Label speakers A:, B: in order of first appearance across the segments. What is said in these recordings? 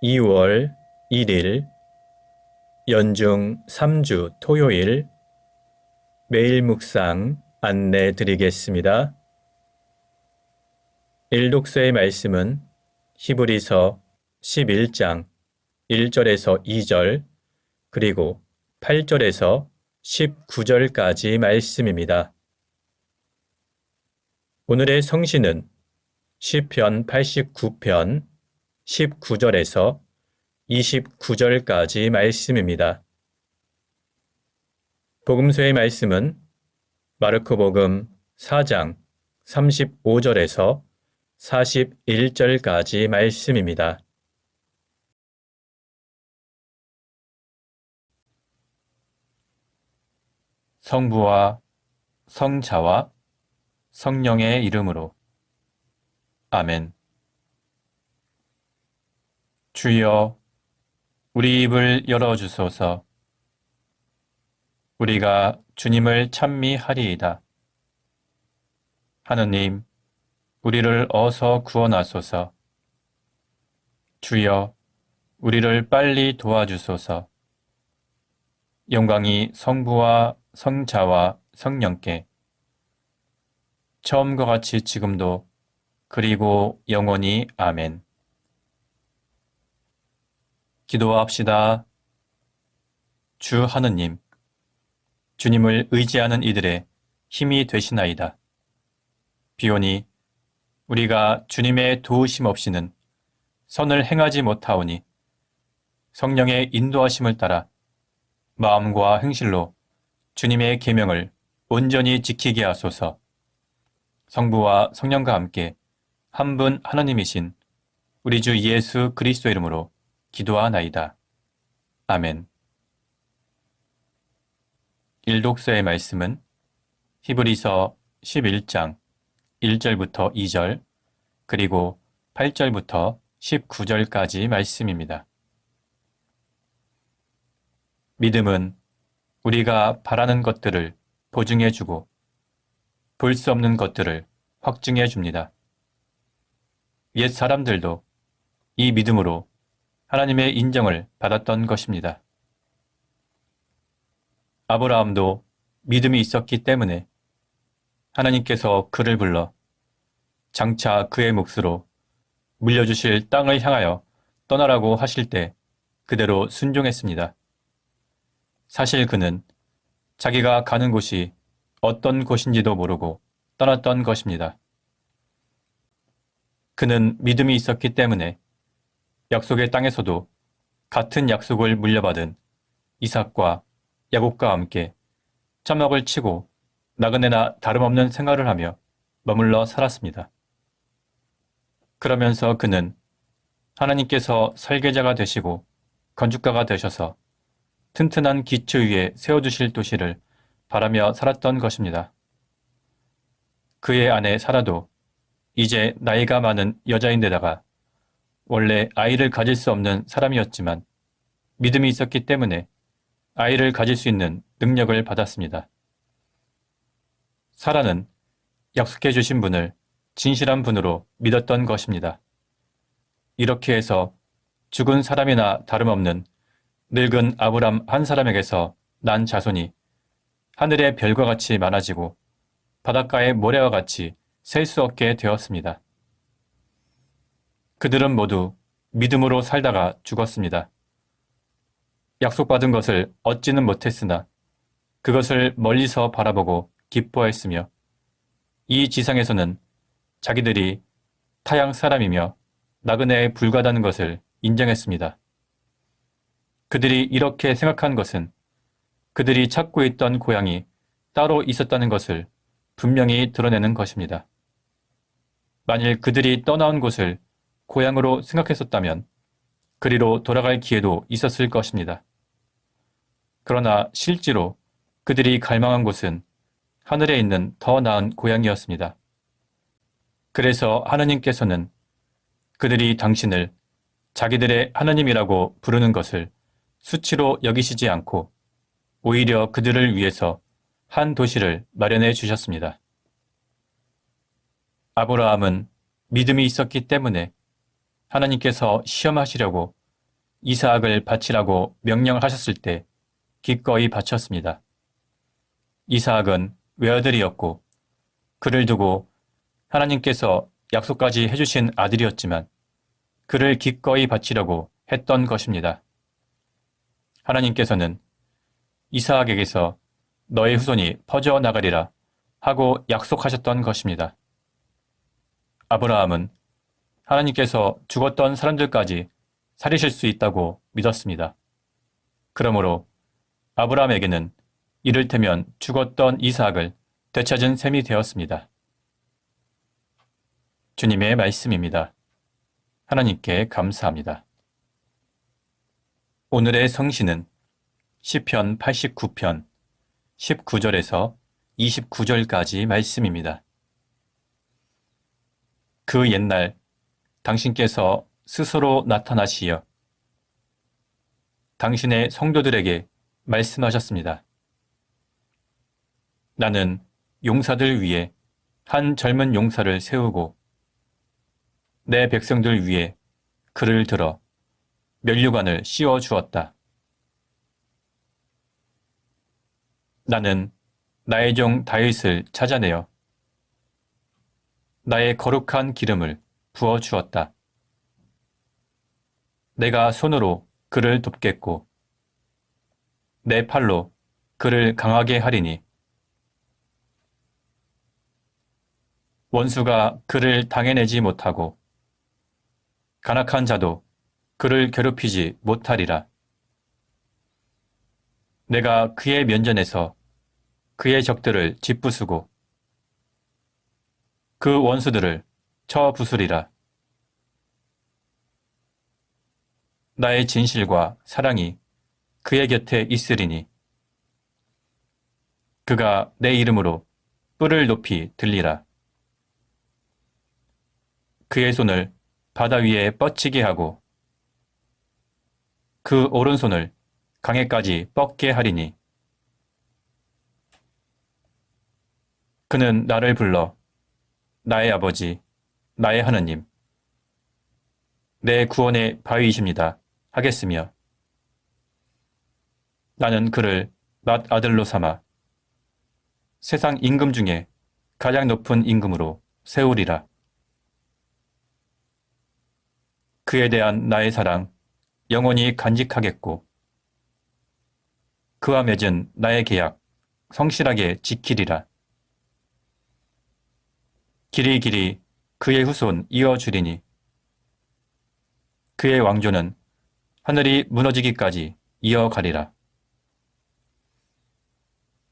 A: 2월 1일 연중 3주 토요일 매일 묵상 안내 드리겠습니다. 일독서의 말씀은 히브리서 11장 1절에서 2절 그리고 8절에서 19절까지 말씀입니다. 오늘의 성신은 시편 89편 19절에서 29절까지 말씀입니다. 복음서의 말씀은 마르코복음 4장 35절에서 41절까지 말씀입니다. 성부와 성자와 성령의 이름으로 아멘. 주여, 우리 입을 열어주소서. 우리가 주님을 찬미하리이다. 하느님, 우리를 어서 구원하소서. 주여, 우리를 빨리 도와주소서. 영광이 성부와 성자와 성령께 처음과 같이 지금도 그리고 영원히 아멘. 기도합시다. 주 하느님, 주님을 의지하는 이들의 힘이 되시나이다. 비오니 우리가 주님의 도우심 없이는 선을 행하지 못하오니 성령의 인도하심을 따라 마음과 행실로 주님의 계명을 온전히 지키게 하소서. 성부와 성령과 함께 한 분 하나님이신 우리 주 예수 그리스도 이름으로 기도하나이다. 아멘. 일독서의 말씀은 히브리서 11장 1절부터 2절 그리고 8절부터 19절까지 말씀입니다. 믿음은 우리가 바라는 것들을 보증해주고 볼 수 없는 것들을 확증해줍니다. 옛 사람들도 이 믿음으로 하나님의 인정을 받았던 것입니다. 아브라함도 믿음이 있었기 때문에 하나님께서 그를 불러 장차 그의 몫으로 물려주실 땅을 향하여 떠나라고 하실 때 그대로 순종했습니다. 사실 그는 자기가 가는 곳이 어떤 곳인지도 모르고 떠났던 것입니다. 그는 믿음이 있었기 때문에 약속의 땅에서도 같은 약속을 물려받은 이삭과 야곱과 함께 차먹을 치고 나그네나 다름없는 생활을 하며 머물러 살았습니다. 그러면서 그는 하나님께서 설계자가 되시고 건축가가 되셔서 튼튼한 기초 위에 세워두실 도시를 바라며 살았던 것입니다. 그의 아내 사라도 이제 나이가 많은 여자인데다가 원래 아이를 가질 수 없는 사람이었지만 믿음이 있었기 때문에 아이를 가질 수 있는 능력을 받았습니다. 사라는 약속해 주신 분을 진실한 분으로 믿었던 것입니다. 이렇게 해서 죽은 사람이나 다름없는 늙은 아브람 한 사람에게서 난 자손이 하늘의 별과 같이 많아지고 바닷가의 모래와 같이 셀 수 없게 되었습니다. 그들은 모두 믿음으로 살다가 죽었습니다. 약속받은 것을 얻지는 못했으나 그것을 멀리서 바라보고 기뻐했으며 이 지상에서는 자기들이 타양 사람이며 나그네에 불과하다는 것을 인정했습니다. 그들이 이렇게 생각한 것은 그들이 찾고 있던 고향이 따로 있었다는 것을 분명히 드러내는 것입니다. 만일 그들이 떠나온 곳을 고향으로 생각했었다면 그리로 돌아갈 기회도 있었을 것입니다. 그러나 실제로 그들이 갈망한 곳은 하늘에 있는 더 나은 고향이었습니다. 그래서 하느님께서는 그들이 당신을 자기들의 하나님이라고 부르는 것을 수치로 여기시지 않고 오히려 그들을 위해서 한 도시를 마련해 주셨습니다. 아브라함은 믿음이 있었기 때문에 하나님께서 시험하시려고 이스하악을 바치라고 명령하셨을 때 기꺼이 바쳤습니다. 이스하악은 외아들이었고 그를 두고 하나님께서 약속까지 해주신 아들이었지만 그를 기꺼이 바치려고 했던 것입니다. 하나님께서는 이스하악에게서 너의 후손이 퍼져나가리라 하고 약속하셨던 것입니다. 아브라함은 하나님께서 죽었던 사람들까지 살리실 수 있다고 믿었습니다. 그러므로 아브라함에게는 이를테면 죽었던 이스하악을 되찾은 셈이 되었습니다. 주님의 말씀입니다. 하나님께 감사합니다. 오늘의 성신은 시편 89편 19절에서 29절까지 말씀입니다. 그 옛날 당신께서 스스로 나타나시어 당신의 성도들에게 말씀하셨습니다. 나는 용사들 위에 한 젊은 용사를 세우고 내 백성들 위에 그를 들어 면류관을 씌워 주었다. 나는 나의 종 다윗을 찾아내어 나의 거룩한 기름을 부어 주었다. 내가 손으로 그를 돕겠고 내 팔로 그를 강하게 하리니 원수가 그를 당해내지 못하고 간악한 자도 그를 괴롭히지 못하리라. 내가 그의 면전에서 그의 적들을 짓부수고 그 원수들을 쳐 부수리라. 나의 진실과 사랑이 그의 곁에 있으리니 그가 내 이름으로 뿔을 높이 들리라. 그의 손을 바다 위에 뻗치게 하고 그 오른손을 강에까지 뻗게 하리니 그는 나를 불러 나의 아버지, 나의 하느님, 내 구원의 바위이십니다 하겠으며 나는 그를 맏 아들로 삼아 세상 임금 중에 가장 높은 임금으로 세우리라. 그에 대한 나의 사랑 영원히 간직하겠고 그와 맺은 나의 계약 성실하게 지키리라. 길이 그의 후손 이어주리니 그의 왕조는 하늘이 무너지기까지 이어가리라.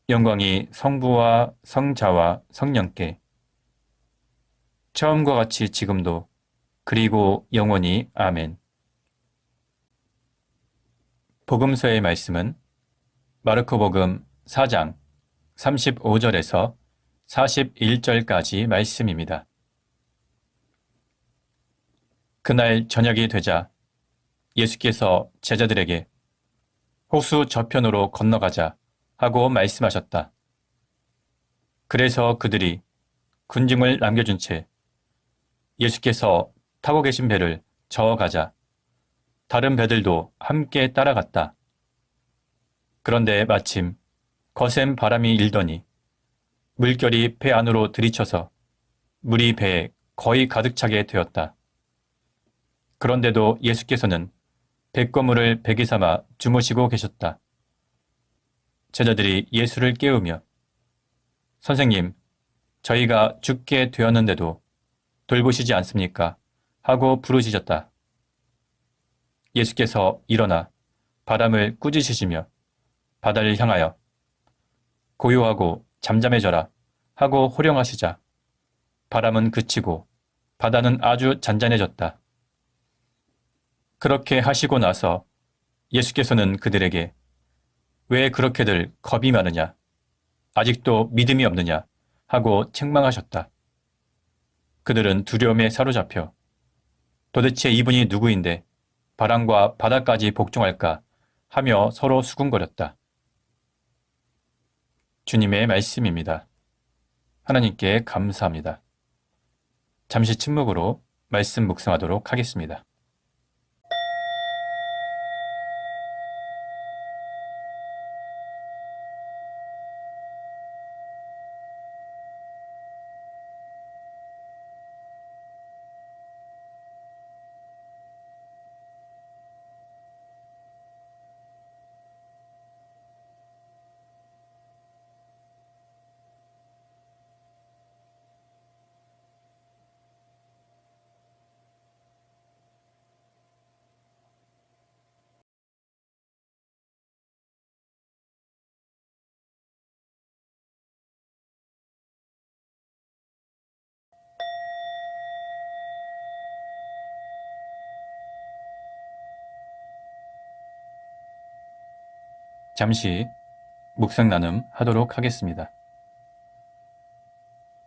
A: 영광이 성부와 성자와 성령께 처음과 같이 지금도 그리고 영원히 아멘. 복음서의 말씀은 마르코복음 4장 35절에서 41절까지 말씀입니다. 그날 저녁이 되자 예수께서 제자들에게 호수 저편으로 건너가자 하고 말씀하셨다. 그래서 그들이 군중을 남겨준 채 예수께서 타고 계신 배를 저어가자 다른 배들도 함께 따라갔다. 그런데 마침 거센 바람이 일더니 물결이 배 안으로 들이쳐서 물이 배에 거의 가득 차게 되었다. 그런데도 예수께서는 백거물을 배기 삼아 주무시고 계셨다. 제자들이 예수를 깨우며 선생님, 저희가 죽게 되었는데도 돌보시지 않습니까? 하고 부르짖었다. 예수께서 일어나 바람을 꾸짖으시며 바다를 향하여 고요하고 잠잠해져라 하고 호령하시자 바람은 그치고 바다는 아주 잔잔해졌다. 그렇게 하시고 나서 예수께서는 그들에게 왜 그렇게들 겁이 많으냐? 아직도 믿음이 없느냐? 하고 책망하셨다. 그들은 두려움에 사로잡혀 도대체 이분이 누구인데 바람과 바다까지 복종할까 하며 서로 수군거렸다. 주님의 말씀입니다. 하나님께 감사합니다. 잠시 침묵으로 말씀 묵상하도록 하겠습니다. 잠시 묵상 나눔 하도록 하겠습니다.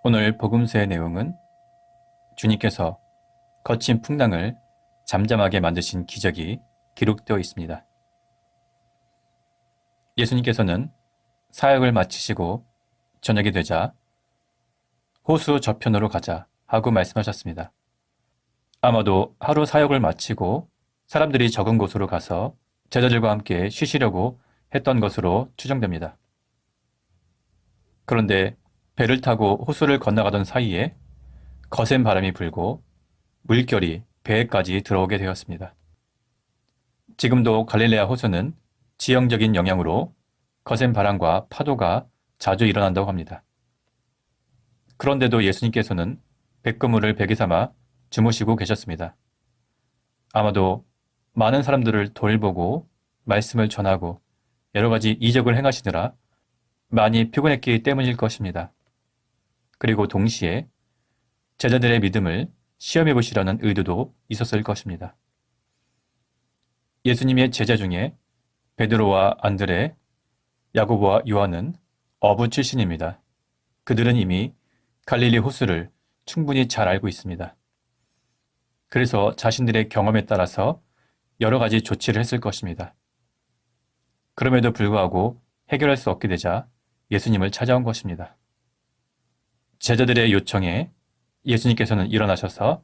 A: 오늘 복음서의 내용은 주님께서 거친 풍랑을 잠잠하게 만드신 기적이 기록되어 있습니다. 예수님께서는 사역을 마치시고 저녁이 되자 호수 저편으로 가자 하고 말씀하셨습니다. 아마도 하루 사역을 마치고 사람들이 적은 곳으로 가서 제자들과 함께 쉬시려고 했던 것으로 추정됩니다. 그런데 배를 타고 호수를 건너가던 사이에 거센 바람이 불고 물결이 배에까지 들어오게 되었습니다. 지금도 갈릴레아 호수는 지형적인 영향으로 거센 바람과 파도가 자주 일어난다고 합니다. 그런데도 예수님께서는 백그물을 베개 삼아 주무시고 계셨습니다. 아마도 많은 사람들을 돌보고 말씀을 전하고 여러 가지 이적을 행하시느라 많이 피곤했기 때문일 것입니다. 그리고 동시에 제자들의 믿음을 시험해 보시려는 의도도 있었을 것입니다. 예수님의 제자 중에 베드로와 안드레, 야고보와 요한은 어부 출신입니다. 그들은 이미 갈릴리 호수를 충분히 잘 알고 있습니다. 그래서 자신들의 경험에 따라서 여러 가지 조치를 했을 것입니다. 그럼에도 불구하고 해결할 수 없게 되자 예수님을 찾아온 것입니다. 제자들의 요청에 예수님께서는 일어나셔서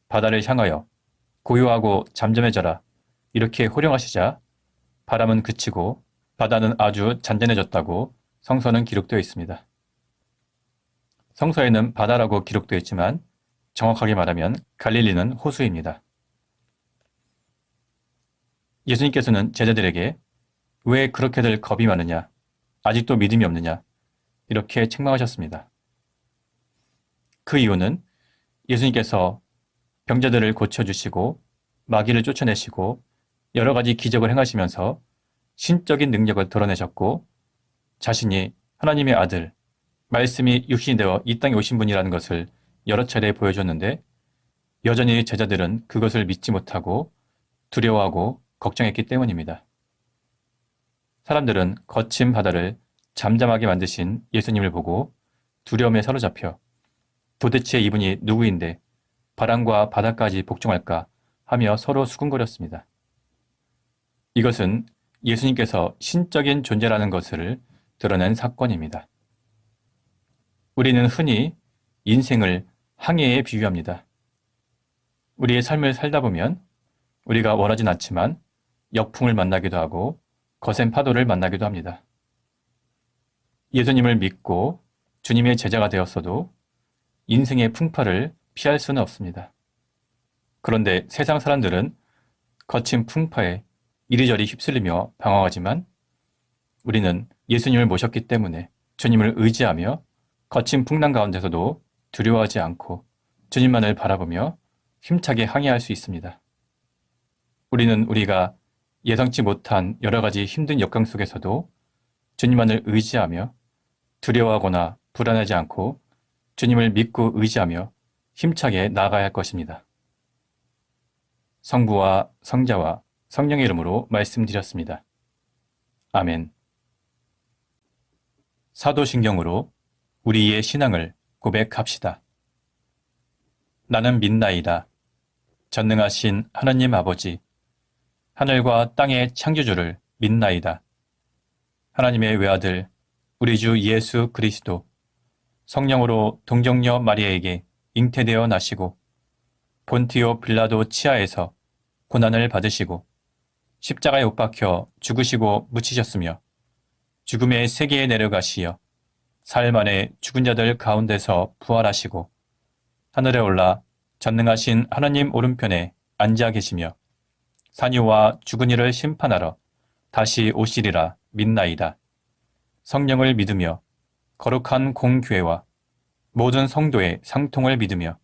A: 바다를 향하여 고요하고 잠잠해져라 이렇게 호령하시자 바람은 그치고 바다는 아주 잔잔해졌다고 성서는 기록되어 있습니다. 성서에는 바다라고 기록되어 있지만 정확하게 말하면 갈릴리는 호수입니다. 예수님께서는 제자들에게 왜 그렇게들 겁이 많으냐, 아직도 믿음이 없느냐 이렇게 책망하셨습니다. 그 이유는 예수님께서 병자들을 고쳐주시고 마귀를 쫓아내시고 여러 가지 기적을 행하시면서 신적인 능력을 드러내셨고 자신이 하나님의 아들, 말씀이 육신이 되어 이 땅에 오신 분이라는 것을 여러 차례 보여줬는데 여전히 제자들은 그것을 믿지 못하고 두려워하고 걱정했기 때문입니다. 사람들은 거친 바다를 잠잠하게 만드신 예수님을 보고 두려움에 사로잡혀 도대체 이분이 누구인데 바람과 바다까지 복종할까 하며 서로 수군거렸습니다. 이것은 예수님께서 신적인 존재라는 것을 드러낸 사건입니다. 우리는 흔히 인생을 항해에 비유합니다. 우리의 삶을 살다 보면 우리가 원하진 않지만 역풍을 만나기도 하고 거센 파도를 만나기도 합니다. 예수님을 믿고 주님의 제자가 되었어도 인생의 풍파를 피할 수는 없습니다. 그런데 세상 사람들은 거친 풍파에 이리저리 휩쓸리며 방황하지만 우리는 예수님을 모셨기 때문에 주님을 의지하며 거친 풍랑 가운데서도 두려워하지 않고 주님만을 바라보며 힘차게 항해할 수 있습니다. 우리는 우리가 예상치 못한 여러 가지 힘든 역경 속에서도 주님만을 의지하며 두려워하거나 불안하지 않고 주님을 믿고 의지하며 힘차게 나아가야 할 것입니다. 성부와 성자와 성령의 이름으로 말씀드렸습니다. 아멘. 사도신경으로 우리의 신앙을 고백합시다. 나는 믿나이다. 전능하신 하나님 아버지, 하늘과 땅의 창조주를 믿나이다. 하나님의 외아들, 우리 주 예수 그리스도, 성령으로 동정녀 마리아에게 잉태되어 나시고 본티오 빌라도 치하에서 고난을 받으시고 십자가에 못 박혀 죽으시고 묻히셨으며 죽음의 세계에 내려가시어 사흘 만에 죽은 자들 가운데서 부활하시고 하늘에 올라 전능하신 하나님 오른편에 앉아 계시며 산유와 죽은 이를 심판하러 다시 오시리라 믿나이다. 성령을 믿으며 거룩한 공교회와 모든 성도의 상통을 믿으며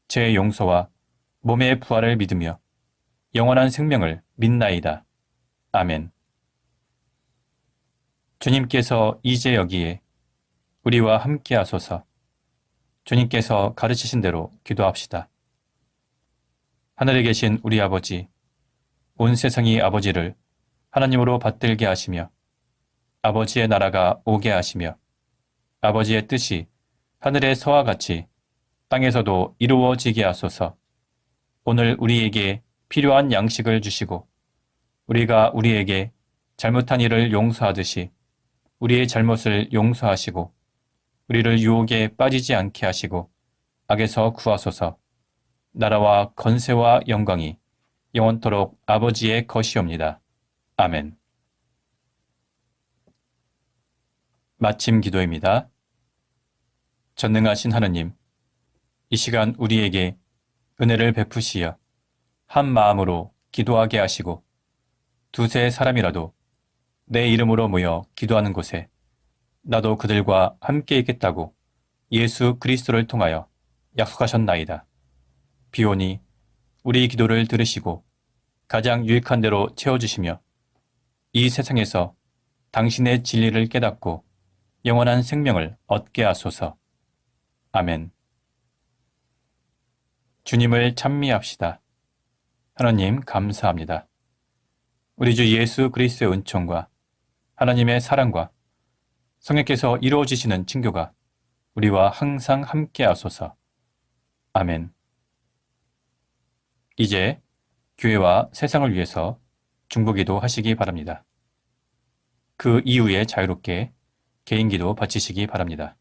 A: 죄의 용서와 몸의 부활을 믿으며 영원한 생명을 믿나이다. 아멘. 주님께서 이제 여기에 우리와 함께 하소서. 주님께서 가르치신 대로 기도합시다. 하늘에 계신 우리 아버지, 온 세상의 아버지를 하나님으로 받들게 하시며 아버지의 나라가 오게 하시며 아버지의 뜻이 하늘에서와 같이 땅에서도 이루어지게 하소서. 오늘 우리에게 필요한 양식을 주시고 우리가 우리에게 잘못한 일을 용서하듯이 우리의 잘못을 용서하시고 우리를 유혹에 빠지지 않게 하시고 악에서 구하소서. 나라와 건세와 영광이 영원토록 아버지의 것이옵니다. 아멘. 마침 기도입니다. 전능하신 하느님, 이 시간 우리에게 은혜를 베푸시어 한 마음으로 기도하게 하시고 두세 사람이라도 내 이름으로 모여 기도하는 곳에 나도 그들과 함께 있겠다고 예수 그리스도를 통하여 약속하셨나이다. 비오니 우리 기도를 들으시고 가장 유익한 대로 채워주시며 이 세상에서 당신의 진리를 깨닫고 영원한 생명을 얻게 하소서. 아멘. 주님을 찬미합시다. 하나님 감사합니다. 우리 주 예수 그리스도의 은총과 하나님의 사랑과 성령께서 이루어지시는 친교가 우리와 항상 함께 하소서. 아멘. 이제 교회와 세상을 위해서 중보기도 하시기 바랍니다. 그 이후에 자유롭게 개인기도 바치시기 바랍니다.